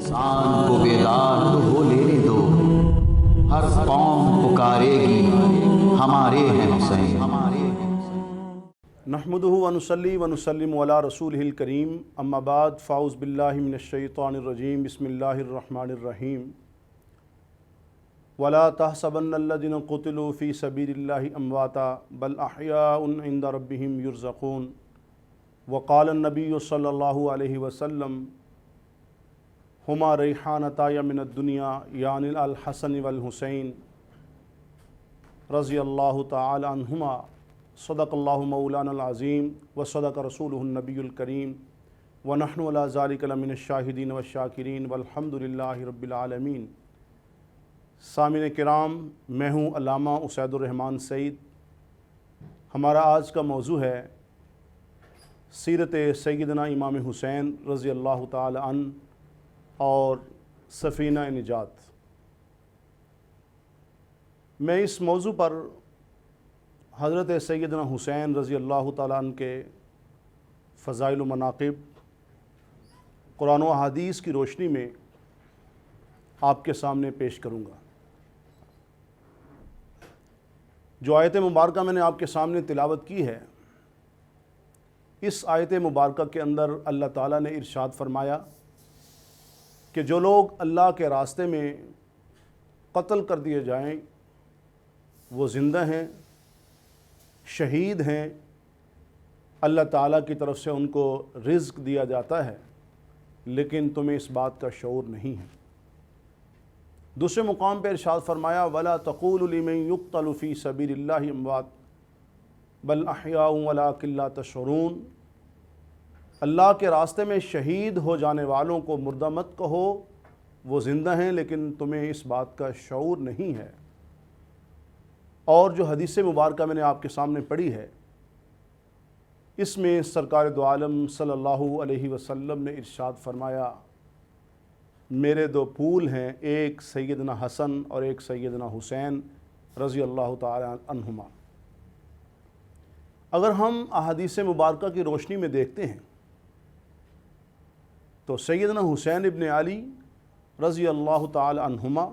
انسان کو بیدار تو ہو لینے دو، ہر قوم پکارے گی ہمارے ہیں حسین۔ نحمدہ ونصلی ونسلم علی رسولہ الکریم، اما بعد، فاعوذ باللہ من الشیطان الرجیم، بسم اللہ الرحمن الرحیم۔ ولا تحسبن الذین قتلوا فی سبیل اللہ امواتا بل احیاء عند ربہم یرزقون۔ وقال النبی صلی اللہ علیہ وسلم ہما ریحانتای من الدنیا یعنی الحسن والحسین رضی اللہ تعالی عنہما۔ صدق اللہ مولانا العظیم وصدق رسولہ النبی الکریم ونحن علی ذالک لمن الشاہدین والشاکرین والحمد للہ رب العالمین۔ سامعین کرام، میں ہوں علامہ اسید الرحمن سعید۔ ہمارا آج کا موضوع ہے سیرت سیدنا امام حسین رضی اللہ تعالی عنہ اور سفینہ نجات۔ میں اس موضوع پر حضرت سیدنا حسین رضی اللہ تعالیٰ عنہ کے فضائل و مناقب قرآن و احادیث کی روشنی میں آپ کے سامنے پیش کروں گا۔ جو آیت مبارکہ میں نے آپ کے سامنے تلاوت کی ہے، اس آیت مبارکہ کے اندر اللہ تعالیٰ نے ارشاد فرمایا کہ جو لوگ اللہ کے راستے میں قتل کر دیے جائیں وہ زندہ ہیں، شہید ہیں، اللہ تعالیٰ کی طرف سے ان کو رزق دیا جاتا ہے، لیکن تمہیں اس بات کا شعور نہیں ہے۔ دوسرے مقام پہ ارشاد فرمایا وَلَا تَقُولُوا لِمَن يُقْتَلُ فِي سَبِيلِ اللَّهِ أَمْوَاتٌ بَلْ أَحْيَاءٌ وَلَٰكِن لَّا تَشْعُرُونَ۔ اللہ کے راستے میں شہید ہو جانے والوں کو مردہ مت کہو، وہ زندہ ہیں لیکن تمہیں اس بات کا شعور نہیں ہے۔ اور جو حدیث مبارکہ میں نے آپ کے سامنے پڑھی ہے، اس میں سرکار دو عالم صلی اللہ علیہ وسلم نے ارشاد فرمایا میرے دو پھول ہیں، ایک سیدنا حسن اور ایک سیدنا حسین رضی اللہ تعالی عنہما۔ اگر ہم احادیث مبارکہ کی روشنی میں دیکھتے ہیں تو سیدنا حسین ابن علی رضی اللہ تعالی عنہما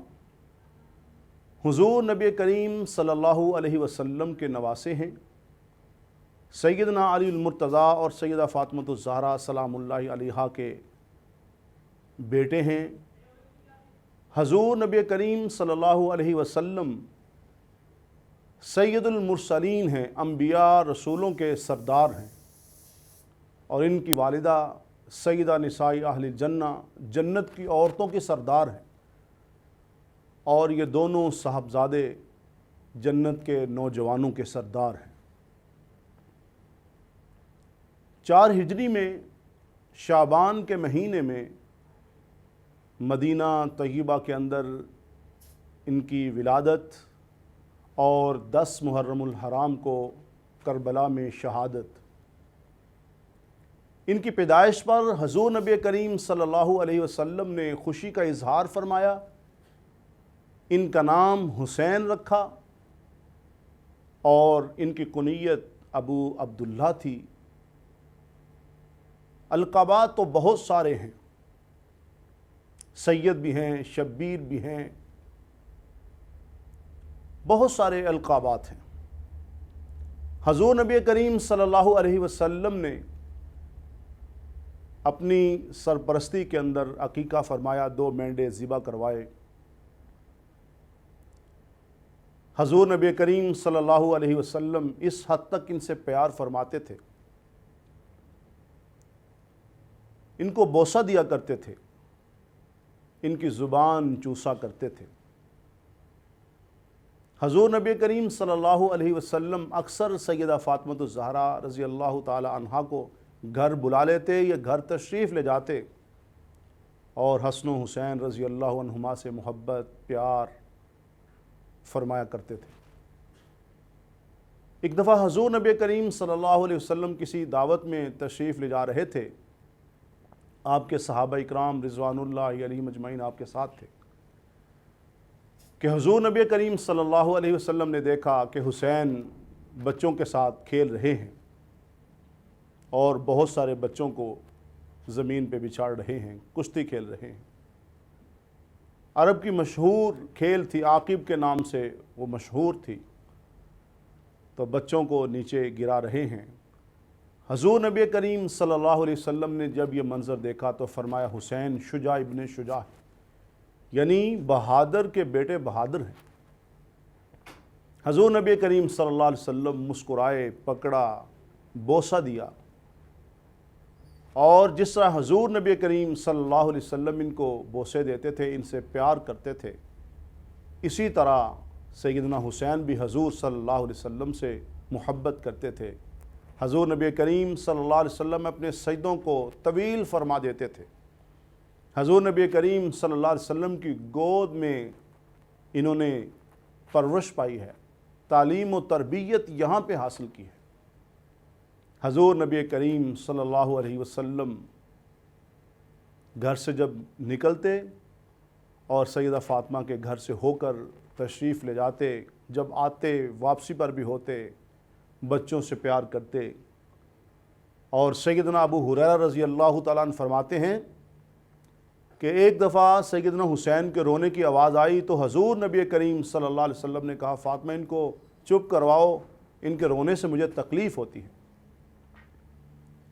حضور نبی کریم صلی اللہ علیہ وسلم کے نواسے ہیں۔ سیدنا علی المرتضیٰ اور سیدہ فاطمہ الزہرا سلام اللہ علیہا کے بیٹے ہیں۔ حضور نبی کریم صلی اللہ علیہ وسلم سید المرسلین ہیں، انبیاء رسولوں کے سردار ہیں، اور ان کی والدہ سیدہ نساء اہل جنہ، جنت کی عورتوں کی سردار ہیں، اور یہ دونوں صاحبزادے جنت کے نوجوانوں کے سردار ہیں۔ 4 ہجری میں شعبان کے مہینے میں مدینہ طیبہ کے اندر ان کی ولادت، اور 10 محرم الحرام کو کربلا میں شہادت۔ ان کی پیدائش پر حضور نبی کریم صلی اللہ علیہ وسلم نے خوشی کا اظہار فرمایا، ان کا نام حسین رکھا، اور ان کی کنیت ابو عبداللہ تھی۔ القابات تو بہت سارے ہیں، سید بھی ہیں، شبیر بھی ہیں، بہت سارے القابات ہیں۔ حضور نبی کریم صلی اللہ علیہ وسلم نے اپنی سرپرستی کے اندر عقیقہ فرمایا، 2 مینڈے ذبح کروائے۔ حضور نبی کریم صلی اللہ علیہ وسلم اس حد تک ان سے پیار فرماتے تھے، ان کو بوسہ دیا کرتے تھے، ان کی زبان چوسا کرتے تھے۔ حضور نبی کریم صلی اللہ علیہ وسلم اکثر سیدہ فاطمہ الزہرا رضی اللہ تعالی عنہا کو گھر بلا لیتے یا گھر تشریف لے جاتے، اور حسن و حسین رضی اللہ عنہما سے محبت پیار فرمایا کرتے تھے۔ ایک دفعہ حضور نبی کریم صلی اللہ علیہ وسلم کسی دعوت میں تشریف لے جا رہے تھے، آپ کے صحابہ اکرام رضوان اللہ علیہم اجمعین آپ کے ساتھ تھے، کہ حضور نبی کریم صلی اللہ علیہ وسلم نے دیکھا کہ حسین بچوں کے ساتھ کھیل رہے ہیں، اور بہت سارے بچوں کو زمین پہ بچھاڑ رہے ہیں، کشتی کھیل رہے ہیں۔ عرب کی مشہور کھیل تھی، عاقب کے نام سے وہ مشہور تھی، تو بچوں کو نیچے گرا رہے ہیں۔ حضور نبی کریم صلی اللہ علیہ وسلم نے جب یہ منظر دیکھا تو فرمایا حسین شجاع ابن شجاع ہے، یعنی بہادر کے بیٹے بہادر ہیں۔ حضور نبی کریم صلی اللہ علیہ وسلم مسکرائے، پکڑا، بوسہ دیا، اور جس طرح حضور نبی کریم صلی اللہ علیہ وسلم ان کو بوسے دیتے تھے، ان سے پیار کرتے تھے، اسی طرح سیدنا حسین بھی حضور صلی اللہ علیہ وسلم سے محبت کرتے تھے۔ حضور نبی کریم صلی اللہ علیہ وسلم اپنے سجدوں کو طویل فرما دیتے تھے۔ حضور نبی کریم صلی اللہ علیہ وسلم کی گود میں انہوں نے پرورش پائی ہے، تعلیم و تربیت یہاں پہ حاصل کی ہے۔ حضور نبی کریم صلی اللہ علیہ وسلم گھر سے جب نکلتے اور سیدہ فاطمہ کے گھر سے ہو کر تشریف لے جاتے، جب آتے واپسی پر بھی ہوتے، بچوں سے پیار کرتے۔ اور سیدنا ابو ہریرہ رضی اللہ تعالیٰ عنہ فرماتے ہیں کہ ایک دفعہ سیدنا حسین کے رونے کی آواز آئی تو حضور نبی کریم صلی اللہ علیہ وسلم نے کہا فاطمہ ان کو چپ کرواؤ، ان کے رونے سے مجھے تکلیف ہوتی ہے۔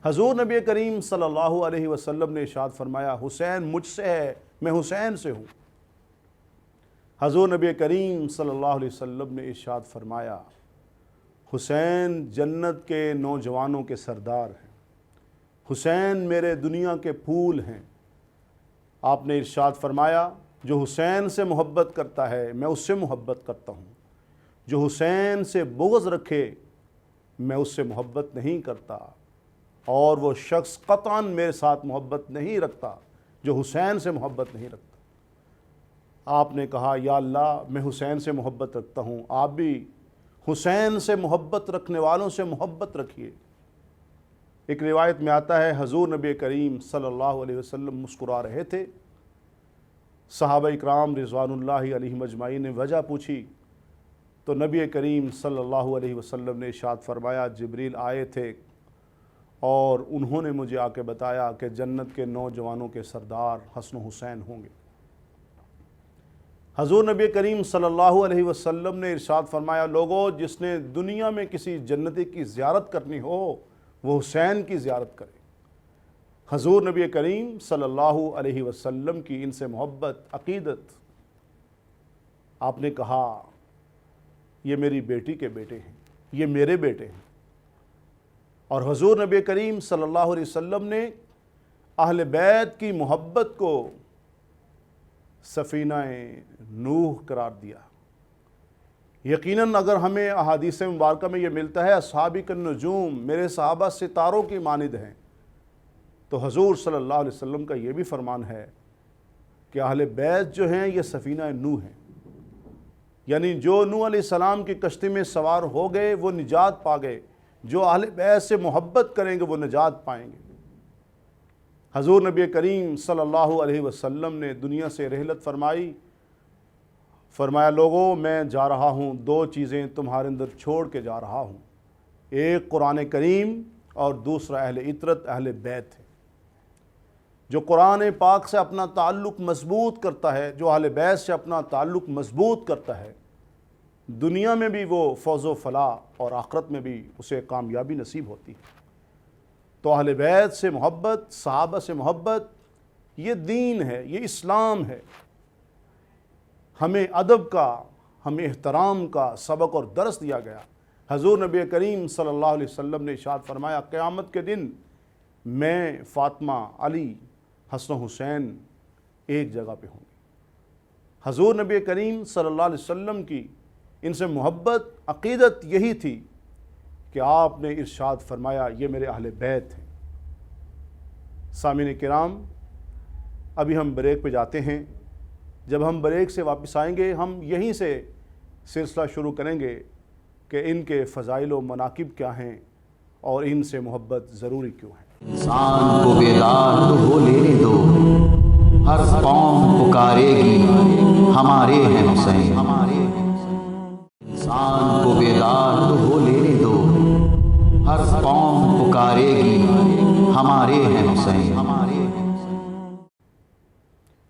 حضور نبی کریم صلی اللہ علیہ وسلم نے ارشاد فرمایا حسین مجھ سے ہے، میں حسین سے ہوں۔ حضور نبی کریم صلی اللہ علیہ وسلم نے ارشاد فرمایا حسین جنت کے نوجوانوں کے سردار ہیں، حسین میرے دنیا کے پھول ہیں۔ آپ نے ارشاد فرمایا جو حسین سے محبت کرتا ہے میں اس سے محبت کرتا ہوں، جو حسین سے بغض رکھے میں اس سے محبت نہیں کرتا، اور وہ شخص قطعاً میرے ساتھ محبت نہیں رکھتا جو حسین سے محبت نہیں رکھتا۔ آپ نے کہا یا اللہ میں حسین سے محبت رکھتا ہوں، آپ بھی حسین سے محبت رکھنے والوں سے محبت رکھیے۔ ایک روایت میں آتا ہے حضور نبی کریم صلی اللہ علیہ وسلم مسکرا رہے تھے، صحابہ اکرام رضوان اللہ علیہم اجمعین نے وجہ پوچھی تو نبی کریم صلی اللہ علیہ وسلم نے ارشاد فرمایا جبریل آئے تھے اور انہوں نے مجھے آ کے بتایا کہ جنت کے نوجوانوں کے سردار حسن و حسین ہوں گے۔ حضور نبی کریم صلی اللہ علیہ وسلم نے ارشاد فرمایا لوگوں جس نے دنیا میں کسی جنتی کی زیارت کرنی ہو وہ حسین کی زیارت کرے۔ حضور نبی کریم صلی اللہ علیہ وسلم کی ان سے محبت، عقیدت۔ آپ نے کہا یہ میری بیٹی کے بیٹے ہیں، یہ میرے بیٹے ہیں۔ اور حضور نبی کریم صلی اللہ علیہ وسلم نے اہل بیت کی محبت کو سفینہ نوح قرار دیا۔ یقیناً اگر ہمیں احادیث مبارکہ میں یہ ملتا ہے اصحابی النجوم، میرے صحابہ ستاروں کی مانند ہیں، تو حضور صلی اللہ علیہ وسلم کا یہ بھی فرمان ہے کہ اہل بیت جو ہیں یہ سفینہ نوح ہیں، یعنی جو نوح علیہ السلام کی کشتی میں سوار ہو گئے وہ نجات پا گئے، جو اہل بیت سے محبت کریں گے وہ نجات پائیں گے۔ حضور نبی کریم صلی اللہ علیہ وسلم نے دنیا سے رحلت فرمائی، فرمایا لوگوں میں جا رہا ہوں، دو چیزیں تمہارے اندر چھوڑ کے جا رہا ہوں، ایک قرآن کریم اور دوسرا اہل عطرت اہل بیت ہے۔ جو قرآن پاک سے اپنا تعلق مضبوط کرتا ہے، جو اہل بیت سے اپنا تعلق مضبوط کرتا ہے، دنیا میں بھی وہ فوز و فلاح اور آخرت میں بھی اسے کامیابی نصیب ہوتی ہے۔ تو اہل بیت سے محبت، صحابہ سے محبت، یہ دین ہے، یہ اسلام ہے۔ ہمیں ادب کا، ہمیں احترام کا سبق اور درس دیا گیا۔ حضور نبی کریم صلی اللہ علیہ وسلم نے ارشاد فرمایا قیامت کے دن میں، فاطمہ، علی، حسن و حسین ایک جگہ پہ ہوں گے۔ حضور نبی کریم صلی اللہ علیہ وسلم کی ان سے محبت، عقیدت یہی تھی کہ آپ نے ارشاد فرمایا یہ میرے اہل بیت ہیں۔ سامعین کرام، ابھی ہم بریک پہ جاتے ہیں، جب ہم بریک سے واپس آئیں گے ہم یہیں سے سلسلہ شروع کریں گے کہ ان کے فضائل و مناقب کیا ہیں اور ان سے محبت ضروری کیوں ہے۔ انسان کو بیدار تو ہو لینے دو، ہر قوم پکارے گی ہمارے ہیں حسین۔ انسان کو بیدار تو ہو لینے دو، ہر قوم پکارے گی ہمارے ہیں حسین۔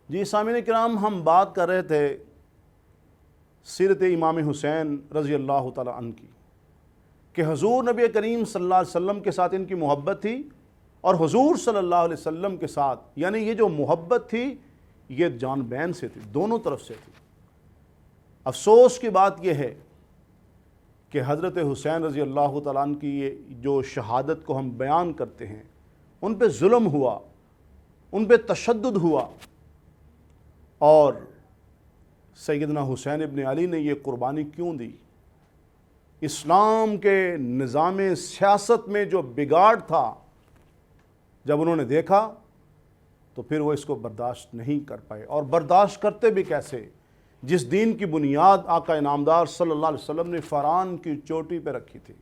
جی جی سامعین کرام، ہم بات کر رہے تھے سیرت امام حسین رضی اللہ تعالیٰ عنہ کی، کہ حضور نبی کریم صلی اللہ علیہ وسلم کے ساتھ ان کی محبت تھی، اور حضور صلی اللہ علیہ وسلم کے ساتھ یعنی یہ جو محبت تھی یہ جان بین سے تھی، دونوں طرف سے تھی۔ افسوس کی بات یہ ہے کہ حضرت حسین رضی اللہ تعالیٰ عنہ کی یہ جو شہادت کو ہم بیان کرتے ہیں، ان پہ ظلم ہوا، ان پہ تشدد ہوا، اور سیدنا حسین ابن علی نے یہ قربانی کیوں دی؟ اسلام کے نظام سیاست میں جو بگاڑ تھا جب انہوں نے دیکھا تو پھر وہ اس کو برداشت نہیں کر پائے، اور برداشت کرتے بھی کیسے جس دین کی بنیاد آقا انعامدار صلی اللہ علیہ وسلم نے فرعون کی چوٹی پہ رکھی تھی،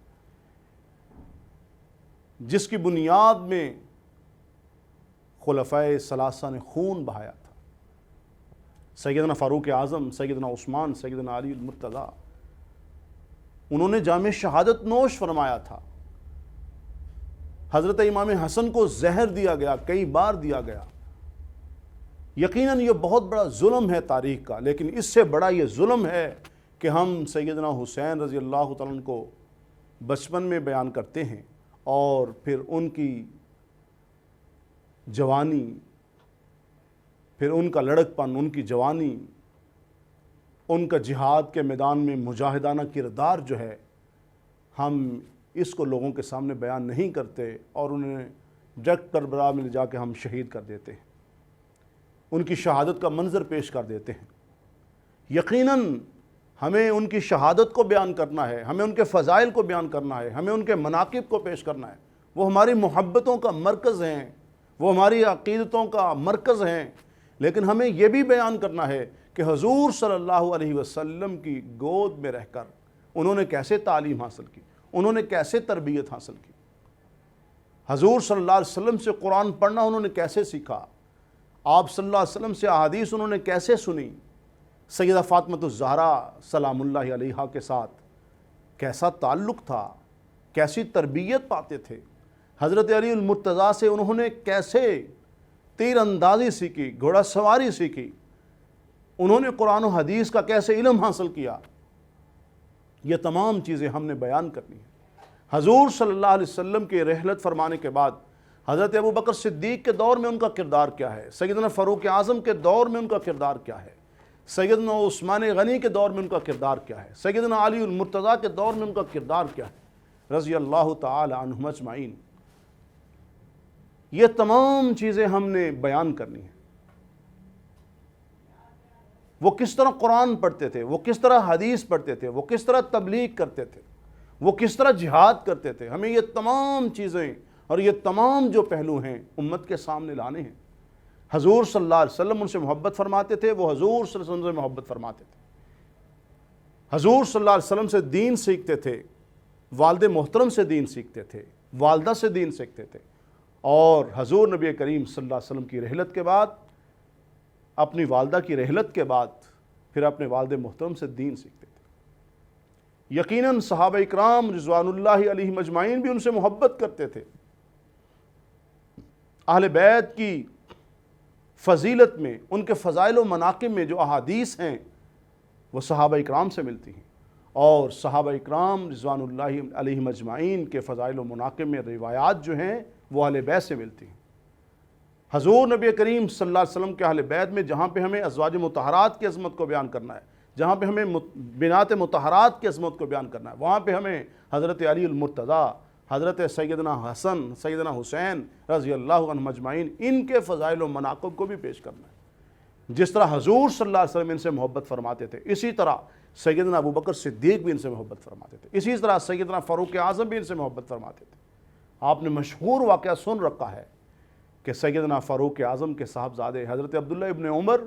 جس کی بنیاد میں خلفائے ثلاثہ نے خون بہایا تھا، سیدنا فاروق اعظم، سیدنا عثمان، سیدنا علی المرتضیٰ، انہوں نے جام شہادت نوش فرمایا تھا۔ حضرت امام حسن کو زہر دیا گیا، کئی بار دیا گیا۔ یقیناً یہ بہت بڑا ظلم ہے تاریخ کا، لیکن اس سے بڑا یہ ظلم ہے کہ ہم سیدنا حسین رضی اللہ تعالیٰ عنہ کو بچپن میں بیان کرتے ہیں، اور پھر ان کی جوانی، پھر ان کا لڑک پن، ان کی جوانی، ان کا جہاد کے میدان میں مجاہدانہ کردار جو ہے، ہم اس کو لوگوں کے سامنے بیان نہیں کرتے، اور انہیں ڈائریکٹ کربلا میں لے جا کے ہم شہید کر دیتے ہیں، ان کی شہادت کا منظر پیش کر دیتے ہیں۔ یقیناً ہمیں ان کی شہادت کو بیان کرنا ہے، ہمیں ان کے فضائل کو بیان کرنا ہے، ہمیں ان کے مناقب کو پیش کرنا ہے۔ وہ ہماری محبتوں کا مرکز ہیں، وہ ہماری عقیدتوں کا مرکز ہیں، لیکن ہمیں یہ بھی بیان کرنا ہے کہ حضور صلی اللہ علیہ وسلم کی گود میں رہ کر انہوں نے کیسے تعلیم حاصل کی، انہوں نے کیسے تربیت حاصل کی، حضور صلی اللہ علیہ وسلم سے قرآن پڑھنا انہوں نے کیسے سیکھا، آپ صلی اللہ علیہ وسلم سے احادیث انہوں نے کیسے سنی، سیدہ فاطمۃ الزہرا سلام اللہ علیہا کے ساتھ کیسا تعلق تھا، کیسی تربیت پاتے تھے، حضرت علی المرتضیٰ سے انہوں نے کیسے تیر اندازی سیکھی، گھوڑا سواری سیکھی، انہوں نے قرآن و حدیث کا کیسے علم حاصل کیا، یہ تمام چیزیں ہم نے بیان کرنی ہیں۔ حضور صلی اللہ علیہ وسلم کی رحلت فرمانے کے بعد حضرت ابو بکر صدیق کے دور میں ان کا کردار کیا ہے، سیدنا فاروق اعظم کے دور میں ان کا کردار کیا ہے، سیدنا عثمان غنی کے دور میں ان کا کردار کیا ہے، سیدنا علی المرتضیٰ کے دور میں ان کا کردار کیا ہے، رضی اللہ تعالی عنہم اجمعین۔ یہ تمام چیزیں ہم نے بیان کرنی ہیں۔ وہ کس طرح قرآن پڑھتے تھے، وہ کس طرح حدیث پڑھتے تھے، وہ کس طرح تبلیغ کرتے تھے، وہ کس طرح جہاد کرتے تھے، ہمیں یہ تمام چیزیں اور یہ تمام جو پہلو ہیں امت کے سامنے لانے ہیں۔ حضور صلی اللہ علیہ وسلم ان سے محبت فرماتے تھے، وہ حضور صلی اللہ علیہ وسلم سے محبت فرماتے تھے، حضور صلی اللہ علیہ وسلم سے دین سیکھتے تھے، والد محترم سے دین سیکھتے تھے، والدہ سے دین سیکھتے تھے، اور حضور نبی کریم صلی اللہ علیہ وسلم کی رحلت کے بعد، اپنی والدہ کی رحلت کے بعد پھر اپنے والد محترم سے دین سیکھتے تھے۔ یقیناً صحابہ اکرام رضوان اللہ علیہم اجمعین بھی ان سے محبت کرتے تھے۔ اہل بیت کی فضیلت میں، ان کے فضائل و مناقب میں جو احادیث ہیں وہ صحابہ اکرام سے ملتی ہیں، اور صحابہ اکرام رضوان اللہ علیہم اجمعین کے فضائل و مناقب میں روایات جو ہیں وہ اہل بیت سے ملتی ہیں۔ حضور نبی کریم صلی اللہ علیہ وسلم کے اہل بیت میں جہاں پہ ہمیں ازواج مطہرات کی عظمت کو بیان کرنا ہے، جہاں پہ ہمیں بنات مطہرات کی عظمت کو بیان کرنا ہے، وہاں پہ ہمیں حضرت علی المرتضیٰ، حضرت سیدنا حسن، سیدنا حسین رضی اللہ عنہم اجمعین، ان کے فضائل و مناقب کو بھی پیش کرنا ہے۔ جس طرح حضور صلی اللہ علیہ وسلم ان سے محبت فرماتے تھے، اسی طرح سیدنا ابو بکر صدیق بھی ان سے محبت فرماتے تھے، اسی طرح سیدنا فاروق اعظم بھی ان سے محبت فرماتے تھے۔ آپ نے مشہور واقعہ سن رکھا ہے کہ سیدنا فاروق اعظم کے صاحبزادے حضرت عبداللہ ابن عمر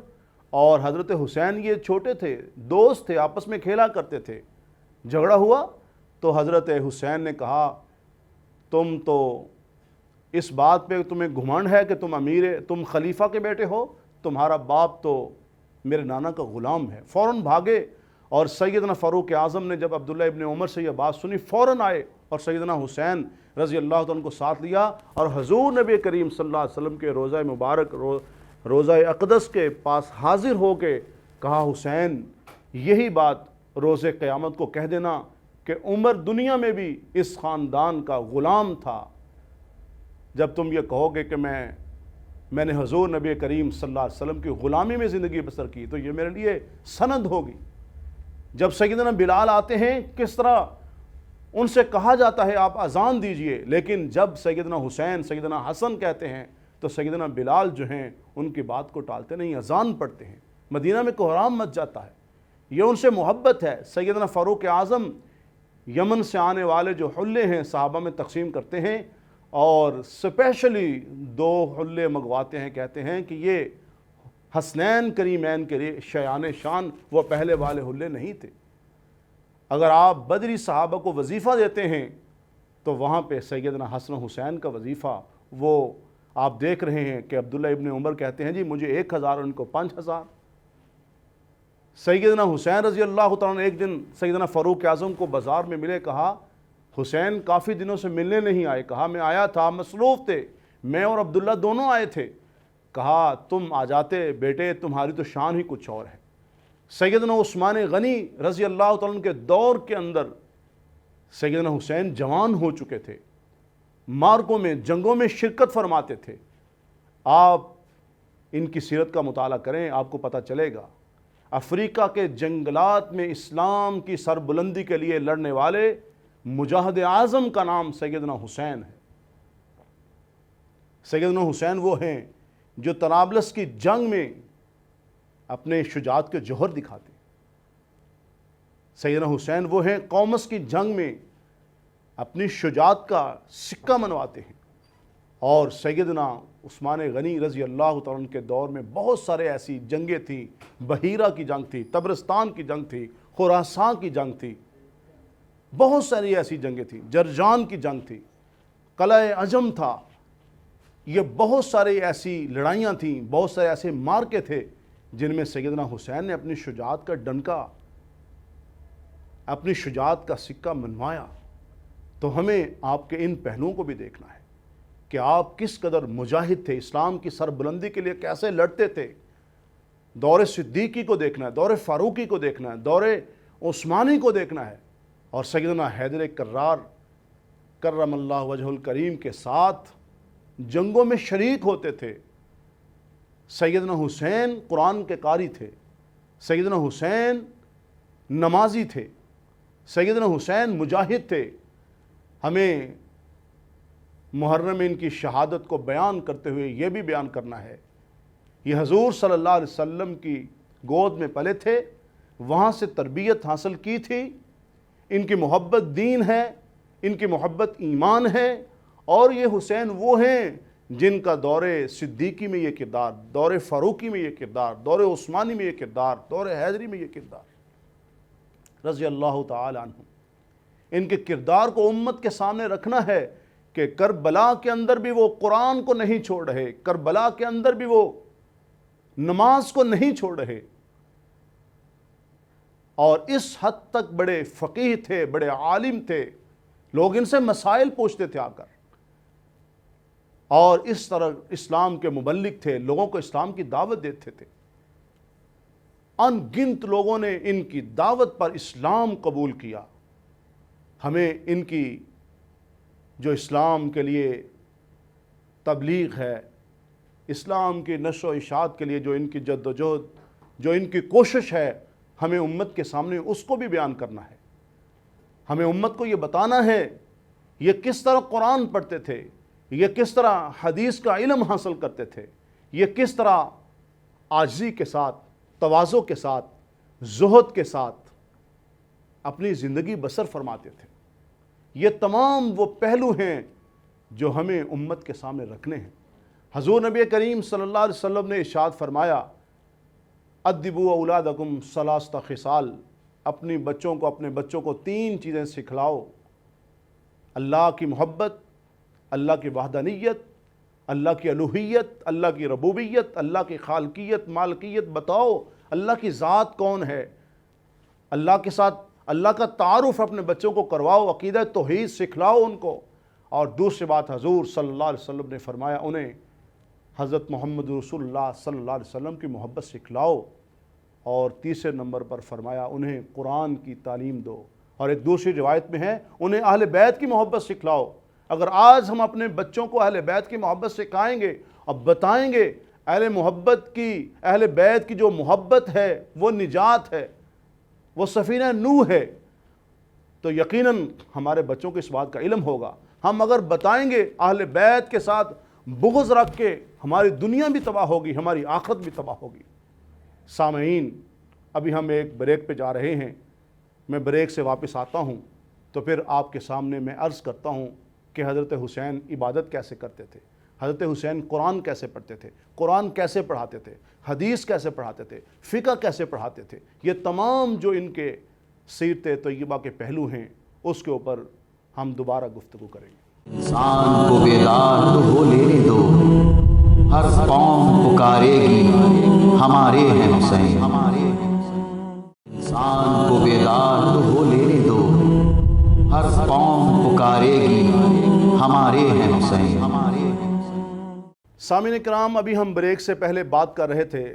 اور حضرت حسین، یہ چھوٹے تھے، دوست تھے، آپس میں کھیلا کرتے تھے، جھگڑا ہوا تو حضرت حسین نے کہا تم تو اس بات پہ تمہیں گھمنڈ ہے کہ تم خلیفہ کے بیٹے ہو، تمہارا باپ تو میرے نانا کا غلام ہے۔ فوراً بھاگے، اور سیدنا فاروق اعظم نے جب عبداللہ ابن عمر سے یہ بات سنی فوراً آئے اور سیدنا حسین رضی اللہ عنہ کو ساتھ لیا، اور حضور نبی کریم صلی اللہ علیہ وسلم کے روضہ مبارک روضہ اقدس کے پاس حاضر ہو کے کہا حسین یہی بات روز قیامت کو کہہ دینا کہ عمر دنیا میں بھی اس خاندان کا غلام تھا، جب تم یہ کہو گے کہ میں نے حضور نبی کریم صلی اللہ علیہ وسلم کی غلامی میں زندگی بسر کی تو یہ میرے لیے سند ہوگی۔ جب سیدنا بلال آتے ہیں کس طرح ان سے کہا جاتا ہے آپ اذان دیجئے، لیکن جب سیدنا حسین سیدنا حسن کہتے ہیں تو سیدنا بلال جو ہیں ان کی بات کو ٹالتے نہیں، اذان پڑھتے ہیں، مدینہ میں کوہرام مچ جاتا ہے۔ یہ ان سے محبت ہے۔ سیدنا فاروق اعظم یمن سے آنے والے جو حلے ہیں صحابہ میں تقسیم کرتے ہیں اور اسپیشلی 2 حلے منگواتے ہیں، کہتے ہیں کہ یہ حسنین کریمین کے لیے شایان شان، وہ پہلے والے حلے نہیں تھے۔ اگر آپ بدری صحابہ کو وظیفہ دیتے ہیں تو وہاں پہ سیدنا حسن حسین کا وظیفہ وہ آپ دیکھ رہے ہیں کہ عبداللہ ابن عمر کہتے ہیں جی مجھے 1000 ان کو 5000۔ سیدنا حسین رضی اللہ تعالیٰ نے ایک دن سیدنا فاروق اعظم کو بازار میں ملے، کہا حسین کافی دنوں سے ملنے نہیں آئے۔ کہا میں آیا تھا، مصروف تھے، میں اور عبداللہ دونوں آئے تھے۔ کہا تم آ جاتے بیٹے، تمہاری تو شان ہی کچھ اور ہے۔ سیدنا عثمان غنی رضی اللہ تعالیٰ کے دور کے اندر سیدنا حسین جوان ہو چکے تھے، مارکوں میں جنگوں میں شرکت فرماتے تھے۔ آپ ان کی سیرت کا مطالعہ کریں، آپ کو پتہ چلے گا افریقہ کے جنگلات میں اسلام کی سربلندی کے لیے لڑنے والے مجاہد اعظم کا نام سیدنا حسین ہے۔ سیدنا حسین وہ ہیں جو طرابلس کی جنگ میں اپنے شجاعت کے جوہر دکھاتے ہیں۔ سیدنا حسین وہ ہیں قومس کی جنگ میں اپنی شجاعت کا سکہ منواتے ہیں۔ اور سیدنا عثمان غنی رضی اللہ تعالیٰ کے دور میں بہت سارے ایسی جنگیں تھیں، بحیرہ کی جنگ تھی، تبرستان کی جنگ تھی، خراسان کی جنگ تھی، بہت ساری ایسی جنگیں تھیں، جرجان کی جنگ تھی، قلعہ عجم تھا۔ یہ بہت سارے ایسی لڑائیاں تھیں، بہت سارے ایسے مارکے تھے جن میں سیدنا حسین نے اپنی شجاعت کا ڈنکا، اپنی شجاعت کا سکہ منوایا۔ تو ہمیں آپ کے ان پہلوؤں کو بھی دیکھنا ہے کہ آپ کس قدر مجاہد تھے، اسلام کی سربلندی کے لیے کیسے لڑتے تھے۔ دور صدیقی کو دیکھنا ہے، دور فاروقی کو دیکھنا ہے، دور عثمانی کو دیکھنا ہے، اور سیدنا حیدر کرار کرم اللہ وجہ الکریم کے ساتھ جنگوں میں شریک ہوتے تھے۔ سیدنا حسین قرآن کے قاری تھے، سیدنا حسین نمازی تھے، سیدنا حسین مجاہد تھے۔ ہمیں محرم ان کی شہادت کو بیان کرتے ہوئے یہ بھی بیان کرنا ہے، یہ حضور صلی اللہ علیہ وسلم کی گود میں پلے تھے، وہاں سے تربیت حاصل کی تھی، ان کی محبت دین ہے، ان کی محبت ایمان ہے، اور یہ حسین وہ ہیں جن کا دور صدیقی میں یہ کردار، دور فاروقی میں یہ کردار، دور عثمانی میں یہ کردار، دور حیدری میں یہ کردار رضی اللہ تعالی عنہ۔ ان کے کردار کو امت کے سامنے رکھنا ہے کہ کربلا کے اندر بھی وہ قرآن کو نہیں چھوڑ رہے، کربلا کے اندر بھی وہ نماز کو نہیں چھوڑ رہے، اور اس حد تک بڑے فقیہ تھے، بڑے عالم تھے، لوگ ان سے مسائل پوچھتے تھے آ کر، اور اس طرح اسلام کے مبلغ تھے، لوگوں کو اسلام کی دعوت دیتے تھے۔ ان گنت لوگوں نے ان کی دعوت پر اسلام قبول کیا۔ ہمیں ان کی جو اسلام کے لیے تبلیغ ہے، اسلام کی نشر و اشاعت کے لیے جو ان کی جد و جہد، جو ان کی کوشش ہے، ہمیں امت کے سامنے اس کو بھی بیان کرنا ہے۔ ہمیں امت کو یہ بتانا ہے یہ کس طرح قرآن پڑھتے تھے، یہ کس طرح حدیث کا علم حاصل کرتے تھے، یہ کس طرح عاجزی کے ساتھ، تواضع کے ساتھ، زہد کے ساتھ اپنی زندگی بسر فرماتے تھے۔ یہ تمام وہ پہلو ہیں جو ہمیں امت کے سامنے رکھنے ہیں۔ حضور نبی کریم صلی اللہ علیہ وسلم نے ارشاد فرمایا، ادبوا اولادکم ثلاثۃ خصال، اپنے بچوں کو 3 چیزیں سکھلاؤ: اللہ کی محبت، اللہ کی وحدانیت، اللہ کی الوہیت، اللہ کی ربوبیت، اللہ کی خالقیت، مالکیت بتاؤ، اللہ کی ذات کون ہے، اللہ کے ساتھ اللہ کا تعارف اپنے بچوں کو کرواؤ، عقیدہ توحید سکھلاؤ ان کو۔ اور دوسری بات حضور صلی اللہ علیہ وسلم نے فرمایا انہیں حضرت محمد رسول اللہ صلی اللہ علیہ وسلم کی محبت سکھلاؤ، اور تیسرے نمبر پر فرمایا انہیں قرآن کی تعلیم دو، اور ایک دوسری روایت میں ہے انہیں اہل بیت کی محبت سکھلاؤ۔ اگر آج ہم اپنے بچوں کو اہل بیت کی محبت سکھائیں گے اور بتائیں گے اہل بیت کی جو محبت ہے وہ نجات ہے، وہ سفینہ نوح ہے، تو یقیناً ہمارے بچوں کو اس بات کا علم ہوگا۔ ہم اگر بتائیں گے اہل بیت کے ساتھ بغض رکھ کے، ہماری دنیا بھی تباہ ہوگی، ہماری آخرت بھی تباہ ہوگی۔ سامعین، ابھی ہم ایک بریک پہ جا رہے ہیں، میں بریک سے واپس آتا ہوں تو پھر آپ کے سامنے میں عرض کرتا ہوں کہ حضرت حسین عبادت کیسے کرتے تھے، حضرت حسین قرآن کیسے پڑھتے تھے، قرآن کیسے پڑھاتے تھے، حدیث کیسے پڑھاتے تھے، فقہ کیسے پڑھاتے تھے۔ یہ تمام جو ان کے سیرت طیبہ کے پہلو ہیں اس کے اوپر ہم دوبارہ گفتگو کریں گے۔ انسان کو بیدار تو ہو لینے دو، ہر قوم پکارے گی ہمارے ہیں حسین۔ انسان کو بیدار تو ہو لینے دو، ہر قوم پکارے گی ہمارے ہیں حسین۔ سامعین کرام، ابھی ہم بریک سے پہلے بات کر رہے تھے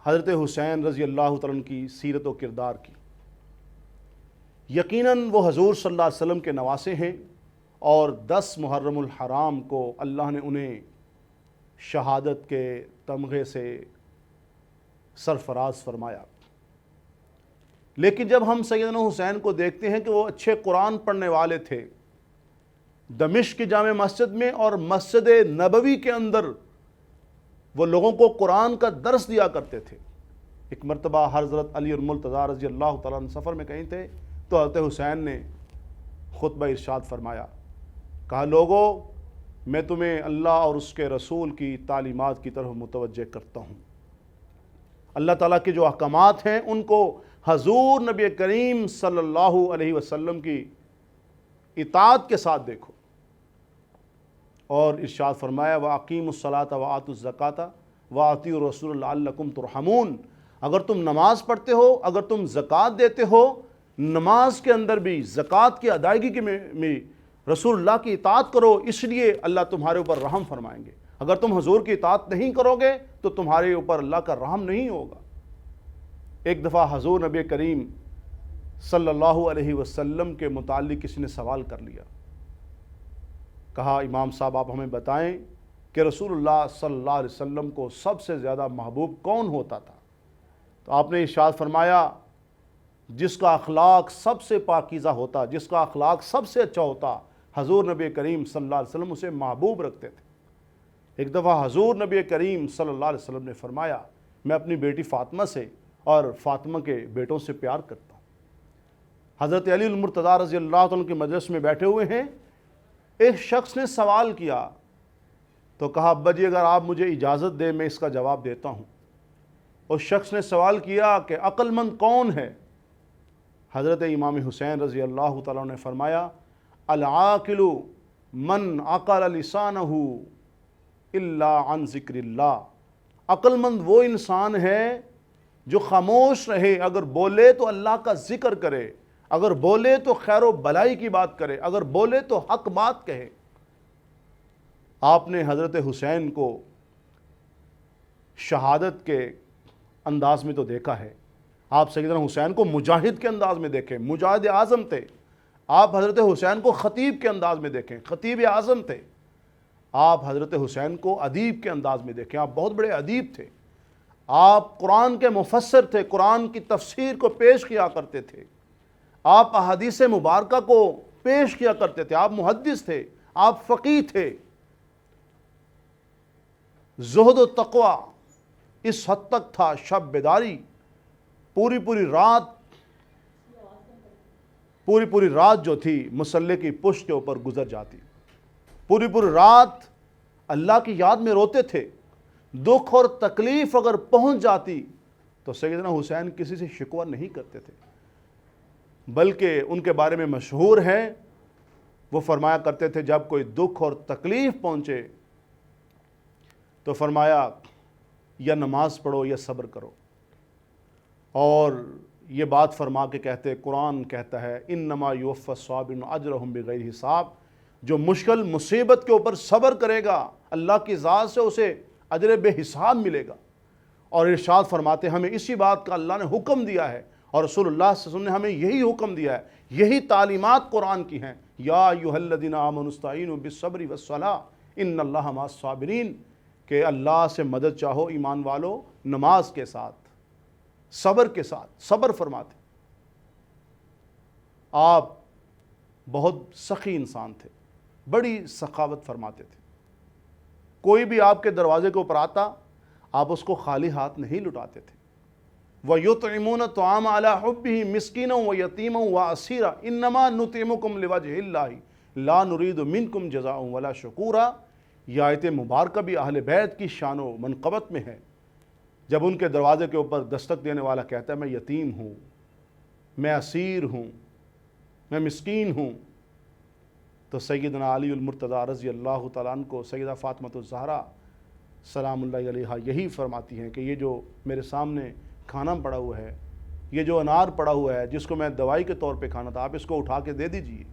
حضرت حسین رضی اللہ تعالیٰ عنہ کی سیرت و کردار کی۔ یقیناً وہ حضور صلی اللہ علیہ وسلم کے نواسے ہیں، اور 10 محرم الحرام کو اللہ نے انہیں شہادت کے تمغے سے سرفراز فرمایا۔ لیکن جب ہم سیدنا حسین کو دیکھتے ہیں کہ وہ اچھے قرآن پڑھنے والے تھے، دمشق کی جامع مسجد میں اور مسجد نبوی کے اندر وہ لوگوں کو قرآن کا درس دیا کرتے تھے۔ ایک مرتبہ حضرت علی المرتضیٰ رضی اللہ تعالیٰ عنہ سفر میں کہیں تھے تو حضرت حسین نے خطبہ ارشاد فرمایا، کہا لوگو میں تمہیں اللہ اور اس کے رسول کی تعلیمات کی طرف متوجہ کرتا ہوں۔ اللہ تعالیٰ کے جو احکامات ہیں ان کو حضور نبی کریم صلی اللہ علیہ وسلم کی اطاعت کے ساتھ دیکھو، اور ارشاد فرمایا وَأَقِيمُوا الصَّلَاةَ وَآتُوا الزَّكَاةَ وَأَطِيعُوا الرَّسُولَ لَعَلَّكُمْ تُرْحَمُونَ۔ اگر تم نماز پڑھتے ہو، اگر تم زکوٰۃ دیتے ہو، نماز کے اندر بھی زکوٰۃ کی ادائیگی کے میں رسول اللہ کی اطاعت کرو، اس لیے اللہ تمہارے اوپر رحم فرمائیں گے۔ اگر تم حضور کی اطاعت نہیں کرو گے تو تمہارے اوپر اللہ کا رحم نہیں ہوگا۔ ایک دفعہ حضور نبی کریم صلی اللہ علیہ وسلم کے متعلق کسی نے سوال کر لیا، کہا امام صاحب آپ ہمیں بتائیں کہ رسول اللہ صلی اللہ علیہ وسلم کو سب سے زیادہ محبوب کون ہوتا تھا؟ تو آپ نے ارشاد فرمایا جس کا اخلاق سب سے پاکیزہ ہوتا، جس کا اخلاق سب سے اچھا ہوتا، حضور نبی کریم صلی اللہ علیہ وسلم اسے محبوب رکھتے تھے۔ ایک دفعہ حضور نبی کریم صلی اللہ علیہ وسلم نے فرمایا میں اپنی بیٹی فاطمہ سے اور فاطمہ کے بیٹوں سے پیار کرتا ہوں۔ حضرت علی المرتضیٰ رضی اللہ عنہ کے مجلس میں بیٹھے ہوئے ہیں، ایک شخص نے سوال کیا تو کہا ابا جی اگر آپ مجھے اجازت دیں میں اس کا جواب دیتا ہوں۔ اس شخص نے سوال کیا کہ عقل مند کون ہے؟ حضرت امام حسین رضی اللہ تعالیٰ نے فرمایا العاقل من عقل لسانہ الا عن ذکر اللہ۔ عقل مند وہ انسان ہے جو خاموش رہے، اگر بولے تو اللہ کا ذکر کرے، اگر بولے تو خیر و بلائی کی بات کرے، اگر بولے تو حق بات کہے۔ آپ نے حضرت حسین کو شہادت کے انداز میں تو دیکھا ہے، آپ سیدنا حسین کو مجاہد کے انداز میں دیکھیں، مجاہد اعظم تھے۔ آپ حضرت حسین کو خطیب کے انداز میں دیکھیں، خطیب اعظم تھے۔ آپ حضرت حسین کو ادیب کے انداز میں دیکھیں، آپ بہت بڑے ادیب تھے۔ آپ قرآن کے مفسر تھے، قرآن کی تفسیر کو پیش کیا کرتے تھے، آپ احادیث مبارکہ کو پیش کیا کرتے تھے، آپ محدث تھے، آپ فقیہ تھے۔ زہد و تقوی اس حد تک تھا، شب بیداری پوری رات جو تھی مصلی کی پشت کے اوپر گزر جاتی، پوری رات اللہ کی یاد میں روتے تھے۔ دکھ اور تکلیف اگر پہنچ جاتی تو سیدنا حسین کسی سے شکوہ نہیں کرتے تھے، بلکہ ان کے بارے میں مشہور ہے وہ فرمایا کرتے تھے جب کوئی دکھ اور تکلیف پہنچے تو فرمایا یا نماز پڑھو یا صبر کرو، اور یہ بات فرما کے کہتے قرآن کہتا ہے انما یوفی الصابرون اجرہم بغیر حساب، جو مشکل مصیبت کے اوپر صبر کرے گا اللہ کی ذات سے اسے اجر بے حساب ملے گا۔ اور ارشاد فرماتے ہیں ہمیں اسی بات کا اللہ نے حکم دیا ہے، اور رسول اللہ صلی اللہ علیہ وسلم نے ہمیں یہی حکم دیا ہے، یہی تعلیمات قرآن کی ہیں، یا ایھا الذین آمنوا استعینوا بالصبر والصلاۃ ان اللہ مع الصابرین، کہ اللہ سے مدد چاہو ایمان والو نماز کے ساتھ، صبر کے ساتھ، صبر فرماتے۔ آپ بہت سخی انسان تھے، بڑی سخاوت فرماتے تھے، کوئی بھی آپ کے دروازے کے اوپر آتا آپ اس کو خالی ہاتھ نہیں لٹاتے تھے۔ وَيُطْعِمُونَ الطَّعَامَ عَلَىٰ حُبِّهِ مِسْكِينًا وَيَتِيمًا وَأَسِيرًا إِنَّمَا نُطْعِمُكُمْ لِوَجْهِ اللَّهِ لَا نُرِيدُ مِنْكُمْ جَزَاءً وَلَا شُكُورًا۔ یہ آیت مبارکہ بھی اہل بیت کی شان و منقبت میں ہے۔ جب ان کے دروازے کے اوپر دستک دینے والا کہتا ہے میں یتیم ہوں، میں اسیر ہوں، میں مسکین ہوں، تو سیدنا علی المرتضیٰ رضی اللہ تعالیٰ عنہ کو سیدہ فاطمہ الزہرا سلام اللہ علیہا یہی فرماتی ہیں کہ یہ جو میرے سامنے کھانا پڑا ہوا ہے، یہ جو انار پڑا ہوا ہے جس کو میں دوائی کے طور پہ کھانا تھا، آپ اس کو اٹھا کے دے دیجئے،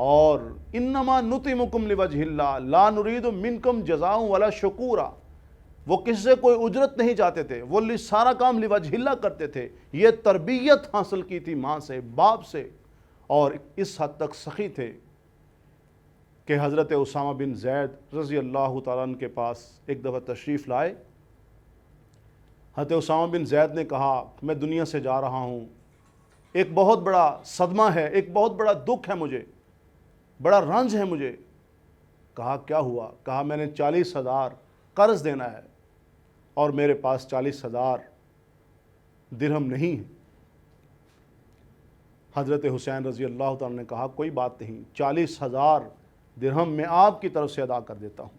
اور انما نطعمکم لوجہ اللہ لا نرید منکم جزاء ولا شکورا، وہ کس سے کوئی اجرت نہیں چاہتے تھے، وہ سارا کام لوجہ اللہ کرتے تھے۔ یہ تربیت حاصل کی تھی ماں سے، باپ سے، اور اس حد تک سخی تھے کہ حضرت اسامہ بن زید رضی اللہ تعالیٰ عنہ کے پاس ایک دفعہ تشریف لائے۔ حضرت اسامہ بن زید نے کہا میں دنیا سے جا رہا ہوں، ایک بہت بڑا صدمہ ہے، ایک بہت بڑا دکھ ہے مجھے، بڑا رنج ہے مجھے۔ کہا کیا ہوا؟ کہا میں نے 40,000 قرض دینا ہے اور میرے پاس 40,000 درہم نہیں ہے۔ حضرت حسین رضی اللہ تعالیٰ نے کہا کوئی بات نہیں، 40,000 درہم میں آپ کی طرف سے ادا کر دیتا ہوں۔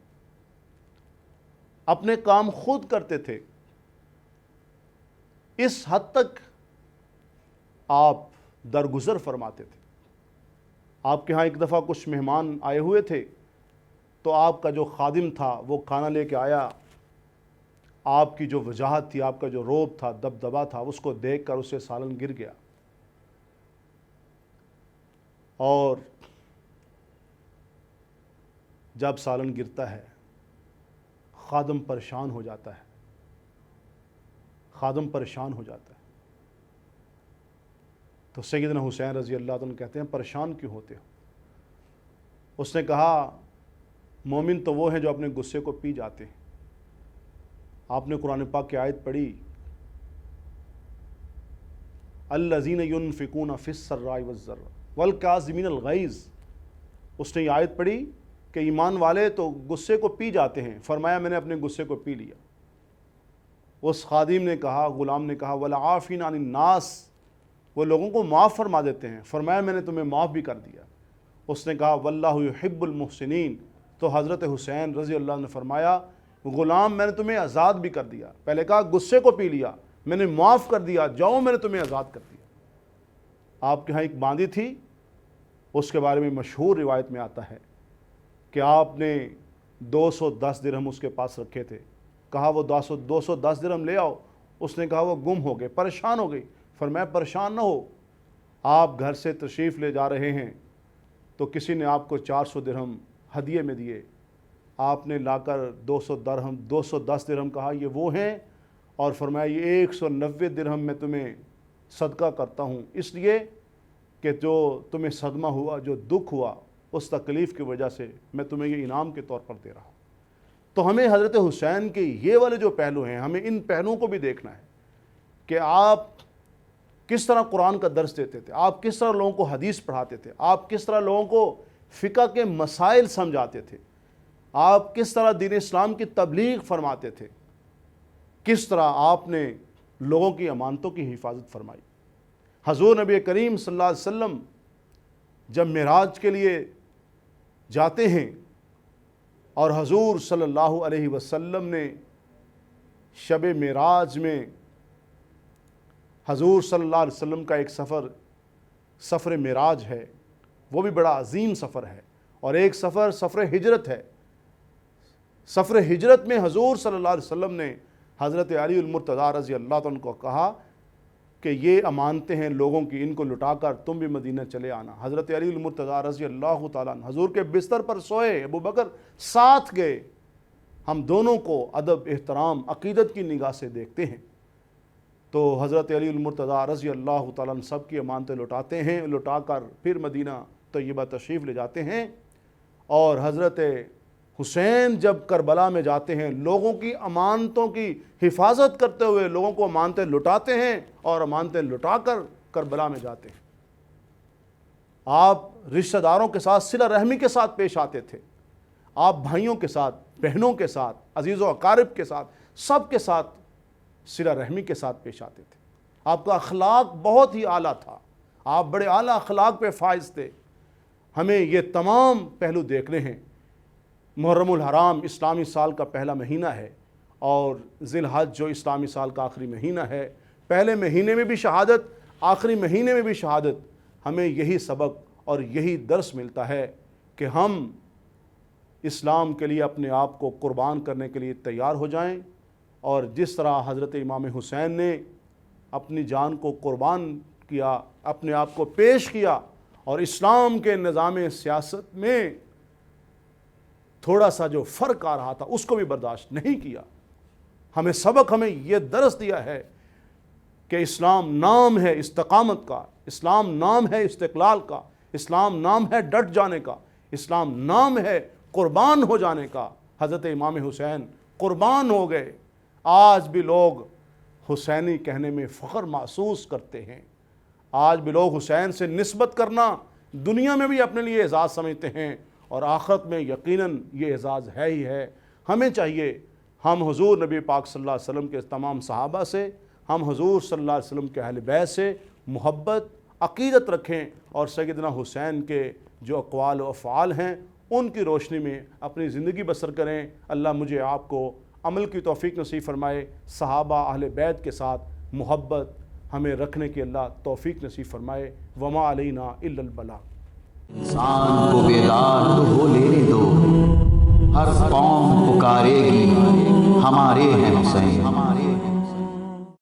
اپنے کام خود کرتے تھے، اس حد تک آپ درگزر فرماتے تھے۔ آپ کے ہاں ایک دفعہ کچھ مہمان آئے ہوئے تھے، تو آپ کا جو خادم تھا وہ کھانا لے کے آیا، آپ کی جو وجاہت تھی، آپ کا جو روب تھا، دبدبا تھا، اس کو دیکھ کر اسے سالن گر گیا، اور جب سالن گرتا ہے خادم پریشان ہو جاتا ہے، خادم پریشان ہو جاتا ہے۔ تو سیدنا حسین رضی اللہ عنہ کہتے ہیں پریشان کیوں ہوتے ہو؟ اس نے کہا مومن تو وہ ہیں جو اپنے غصے کو پی جاتے ہیں۔ آپ نے قرآن پاک کی آیت پڑھی الذین ینفقون فی السراء والضراء والکاظمین الغیظ، اس نے یہ آیت پڑھی کہ ایمان والے تو غصے کو پی جاتے ہیں، فرمایا میں نے اپنے غصے کو پی لیا۔ اس خادم نے کہا، غلام نے کہا والعافین عن الناس، وہ لوگوں کو معاف فرما دیتے ہیں، فرمایا میں نے تمہیں معاف بھی کر دیا۔ اس نے کہا واللہ یحب المحسنین، تو حضرت حسین رضی اللہ عنہ نے فرمایا غلام میں نے تمہیں آزاد بھی کر دیا، پہلے کہا غصے کو پی لیا، میں نے معاف کر دیا، جاؤ میں نے تمہیں آزاد کر دیا۔ آپ کے ہاں ایک باندی تھی، اس کے بارے میں مشہور روایت میں آتا ہے کہ آپ نے 210 درہم اس کے پاس رکھے تھے، کہا وہ 210 درہم لے آؤ، اس نے کہا وہ گم ہو گئے، پریشان ہو گئی، فرمایا پریشان نہ ہو، آپ گھر سے تشریف لے جا رہے ہیں تو کسی نے آپ کو 400 درہم ہدیے میں دیے، آپ نے لا کر 210 درہم کہا یہ وہ ہیں، اور فرمایا یہ 190 درہم میں تمہیں صدقہ کرتا ہوں، اس لیے کہ جو تمہیں صدمہ ہوا، جو دکھ ہوا، اس تکلیف کی وجہ سے میں تمہیں یہ انعام کے طور پر دے رہا ہوں۔ تو ہمیں حضرت حسین کے یہ والے جو پہلو ہیں، ہمیں ان پہلوؤں کو بھی دیکھنا ہے کہ آپ کس طرح قرآن کا درس دیتے تھے، آپ کس طرح لوگوں کو حدیث پڑھاتے تھے، آپ کس طرح لوگوں کو فقہ کے مسائل سمجھاتے تھے، آپ کس طرح دین اسلام کی تبلیغ فرماتے تھے، کس طرح آپ نے لوگوں کی امانتوں کی حفاظت فرمائی۔ حضور نبی کریم صلی اللہ علیہ وسلم جب معراج کے لیے جاتے ہیں، اور حضور صلی اللہ علیہ وسلم نے شب معراج میں حضور صلی اللہ علیہ وسلم کا ایک سفر معراج ہے، وہ بھی بڑا عظیم سفر ہے، اور ایک سفر ہجرت ہے۔ سفر ہجرت میں حضور صلی اللہ علیہ وسلم نے حضرت علی المرتضیٰ رضی اللہ عنہ کو کہا کہ یہ امانتیں ہیں لوگوں کی، ان کو لٹا کر تم بھی مدینہ چلے آنا۔ حضرت علی المرتضیٰ رضی اللہ تعالیٰ عنہ حضور کے بستر پر سوئے، ابو بکر ساتھ گئے، ہم دونوں کو ادب احترام عقیدت کی نگاہ سے دیکھتے ہیں۔ تو حضرت علی المرتضیٰ رضی اللہ تعالیٰ عنہ سب کی امانتیں لوٹاتے ہیں، لوٹا کر پھر مدینہ طیبہ تشریف لے جاتے ہیں، اور حضرت حسین جب کربلا میں جاتے ہیں لوگوں کی امانتوں کی حفاظت کرتے ہوئے لوگوں کو امانتیں لوٹاتے ہیں اور امانتیں لوٹا کر کربلا میں جاتے ہیں۔ آپ رشتہ داروں کے ساتھ صلہ رحمی کے ساتھ پیش آتے تھے، آپ بھائیوں کے ساتھ، بہنوں کے ساتھ، عزیز و اقارب کے ساتھ، سب کے ساتھ صلہ رحمی کے ساتھ پیش آتے تھے۔ آپ کا اخلاق بہت ہی اعلیٰ تھا، آپ بڑے اعلیٰ اخلاق پہ فائز تھے۔ ہمیں یہ تمام پہلو دیکھنے ہیں۔ محرم الحرام اسلامی سال کا پہلا مہینہ ہے، اور ذی الحج جو اسلامی سال کا آخری مہینہ ہے، پہلے مہینے میں بھی شہادت، آخری مہینے میں بھی شہادت۔ ہمیں یہی سبق اور یہی درس ملتا ہے کہ ہم اسلام کے لیے اپنے آپ کو قربان کرنے کے لیے تیار ہو جائیں، اور جس طرح حضرت امام حسین نے اپنی جان کو قربان کیا، اپنے آپ کو پیش کیا، اور اسلام کے نظام سیاست میں تھوڑا سا جو فرق آ رہا تھا اس کو بھی برداشت نہیں کیا۔ ہمیں سبق، ہمیں یہ درس دیا ہے کہ اسلام نام ہے استقامت کا، اسلام نام ہے استقلال کا، اسلام نام ہے ڈٹ جانے کا، اسلام نام ہے قربان ہو جانے کا۔ حضرت امام حسین قربان ہو گئے۔ آج بھی لوگ حسینی کہنے میں فخر محسوس کرتے ہیں، آج بھی لوگ حسین سے نسبت کرنا دنیا میں بھی اپنے لیے اعزاز سمجھتے ہیں، اور آخرت میں یقیناً یہ اعزاز ہے ہی ہے۔ ہمیں چاہیے ہم حضور نبی پاک صلی اللہ علیہ وسلم کے تمام صحابہ سے، ہم حضور صلی اللہ علیہ وسلم کے اہل بیت سے محبت عقیدت رکھیں، اور سیدنا حسین کے جو اقوال و افعال ہیں ان کی روشنی میں اپنی زندگی بسر کریں۔ اللہ مجھے آپ کو عمل کی توفیق نصیب فرمائے، صحابہ اہل بیت کے ساتھ محبت ہمیں رکھنے کی اللہ توفیق نصیب فرمائے۔ وما علینا الا البلاغ۔ انسان کو بیدار تو ہو لینے دو، ہر قوم پکارے گی ہمارے ہیں حسین۔